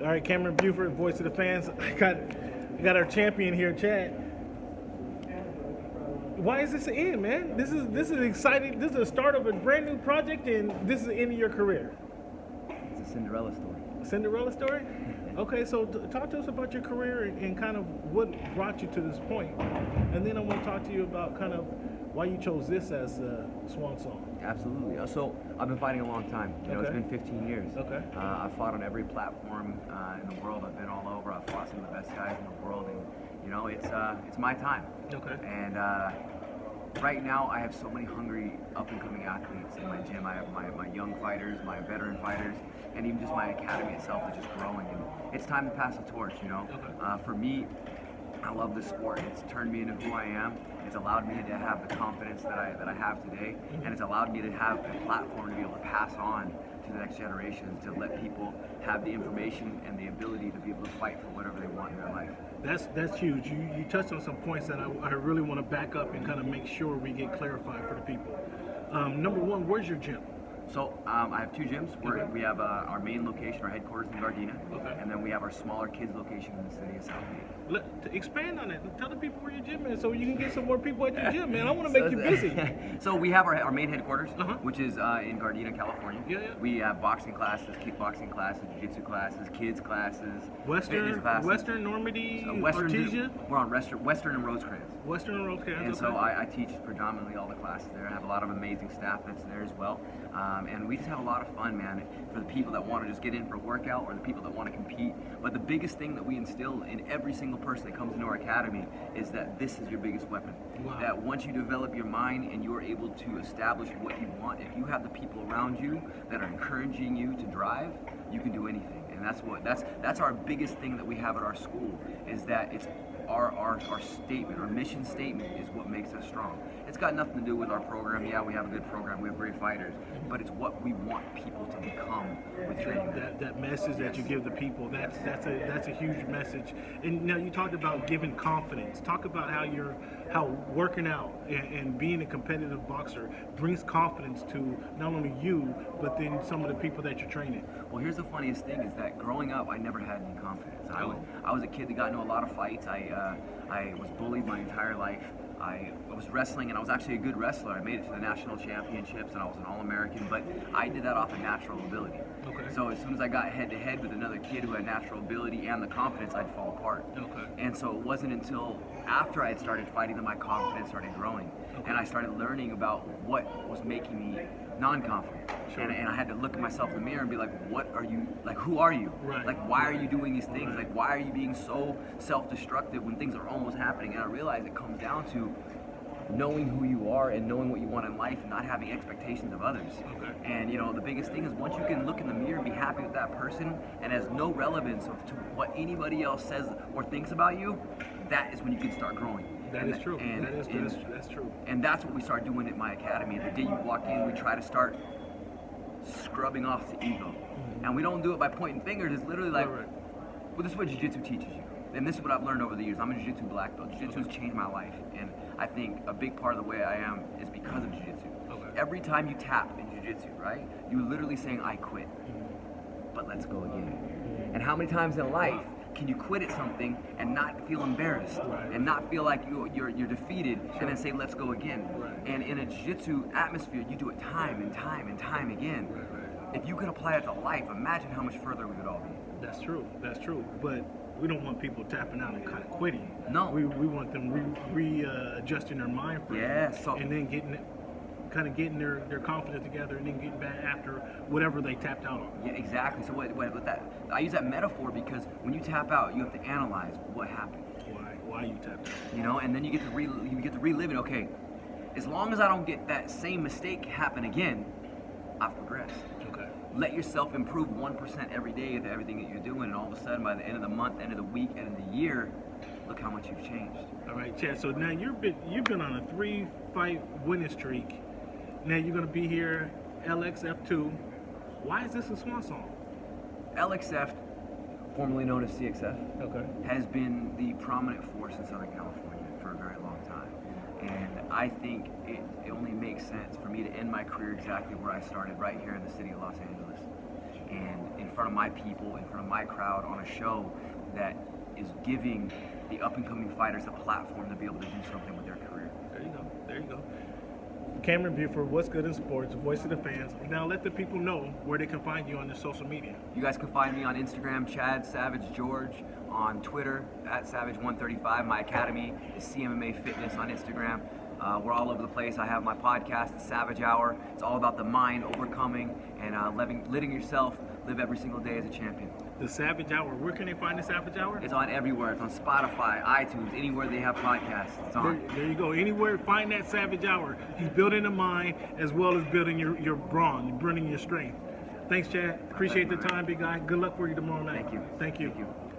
All right, Cam Buford, voice of the fans. I got our champion here, Chad. Why is this the end, man? This is exciting. This is the start of a brand new project, and this is the end of your career. It's a Cinderella story. Cinderella story? Okay, so talk to us about your career and kind of what brought you to this point. And then I want to talk to you about kind of why you chose this as a swan song. Absolutely. So I've been fighting a long time. You know, Okay. It's been 15 years. Okay. I've fought on every platform in the world. I've been all over. I've fought some of the best guys in the world, and you know, it's my time. Okay. And right now, I have so many hungry up-and-coming athletes in my gym. I have my young fighters, my veteran fighters, and even just my academy itself is just growing. And it's time to pass the torch, you know. Okay. For me, I love this sport. It's turned me into who I am. It's allowed me to have the confidence that I have today, and it's allowed me to have a platform to be able to pass on to the next generations, to let people have the information and the ability to be able to fight for whatever they want in their life. That's huge. You touched on some points that I really want to back up and kind of make sure we get clarified for the people. Number one, where's your gym? So I have two gyms. We have our main location, our headquarters in Gardena, Okay. and then we have our smaller kids location in the city of Southgate. Expand on that. Tell the people where your gym is so you can get some more people at your gym, man. I want to make you busy. So we have our main headquarters, Uh-huh. which is in Gardena, California. Yeah. We have boxing classes, kickboxing classes, jiu-jitsu classes, kids classes, fitness Western, classes. Normandy, Western, Artesia? we're on Western and Rosecrans. Western and Rosecrans. And okay. so I teach predominantly all the classes there. I have a lot of amazing staff that's there as well. And we just have a lot of fun, man, for the people that want to just get in for a workout or the people that want to compete. But the biggest thing that we instill in every single person that comes into our academy is that this is your biggest weapon. Wow. That once you develop your mind and you're able to establish what you want, if you have the people around you that are encouraging you to drive, you can do anything. And that's our biggest thing that we have at our school, is that it's our statement, our mission statement is what makes us strong. It's got nothing to do with our program. Yeah, we have a good program, we have great fighters, but it's what we want people to become with training. That message that you give the people, that's a huge message. And now you talked about giving confidence. Talk about how working out and being a competitive boxer brings confidence to not only you, but then some of the people that you're training. Well, here's the funniest thing is that growing up, I never had any confidence. I was a kid that got into a lot of fights. I was bullied my entire life. I was wrestling, and I was actually a good wrestler. I made it to the national championships, and I was an All-American, but I did that off of natural ability. Okay. So as soon as I got head-to-head with another kid who had natural ability and the confidence, I'd fall apart. Okay. And so it wasn't until after I had started fighting that my confidence started growing. Okay. And I started learning about what was making me non-confident. Sure. And I had to look at myself in the mirror and be like, what are you, like, who are you? Right. Like, why are you doing these things? Right. Like, why are you being so self-destructive when things are almost happening? And I realized it comes down to knowing who you are and knowing what you want in life and not having expectations of others. Okay. And you know, the biggest thing is once you can look in the mirror and be happy with that person and has no relevance to what anybody else says or thinks about you, that is when you can start growing. That is true. That's true. And that's what we start doing at my academy. The day you walk in, we try to start scrubbing off the ego. Mm-hmm. And we don't do it by pointing fingers. It's literally like, Right. well, this is what jiu-jitsu teaches you. And this is what I've learned over the years. I'm a jiu-jitsu black belt. Jiu-jitsu has changed my life. And I think a big part of the way I am is because of jiu-jitsu. Okay. Every time you tap in jiu-jitsu, right, you're literally saying, I quit, but let's go again. And how many times in life can you quit at something and not feel embarrassed Right. and not feel like you're defeated and then say, let's go again? Right. And in a jiu-jitsu atmosphere, you do it time and time and time again. Right. If you could apply it to life, imagine how much further we would all be. That's true. But we don't want people tapping out and kind of quitting. No. We want them readjusting their mind frame. Yeah, so- and then getting their confidence together and then getting back after whatever they tapped out on. Yeah, exactly. So with that, I use that metaphor because when you tap out, you have to analyze what happened. Why you tapped out? You know, and then you get to relive it. Okay, as long as I don't get that same mistake happen again, I've progressed. Okay. Let yourself improve 1% every day of everything that you're doing, and all of a sudden, by the end of the month, end of the week, end of the year, look how much you've changed. All right, Chad. So now you've been on a 3-fight winning streak. Now you're gonna be here, LXF2. Why is this a swan song? LXF, formerly known as CXF, Okay. has been the prominent force in Southern California for a very long time. And I think it only makes sense for me to end my career exactly where I started, right here in the city of Los Angeles. and in front of my people, in front of my crowd, on a show that is giving the up-and-coming fighters a platform to be able to do something with their career. There you go. There you go. Cam Buford, what's good in sports, voice of the fans. Now let the people know where they can find you on the social media. You guys can find me on Instagram, Chad Savage George, on Twitter, @Savage135. My academy is CMMA Fitness on Instagram. We're all over the place. I have my podcast, The Savage Hour. It's all about the mind, overcoming, and letting yourself live every single day as a champion. The Savage Hour. Where can they find the Savage Hour? It's on everywhere. It's on Spotify, iTunes, anywhere they have podcasts. It's on. There you go. Anywhere, find that Savage Hour. He's building the mind as well as building your brawn, building your strength. Thanks, Chad. Appreciate the time, big guy. Good luck for you tomorrow night. Thank you. Thank you. Thank you.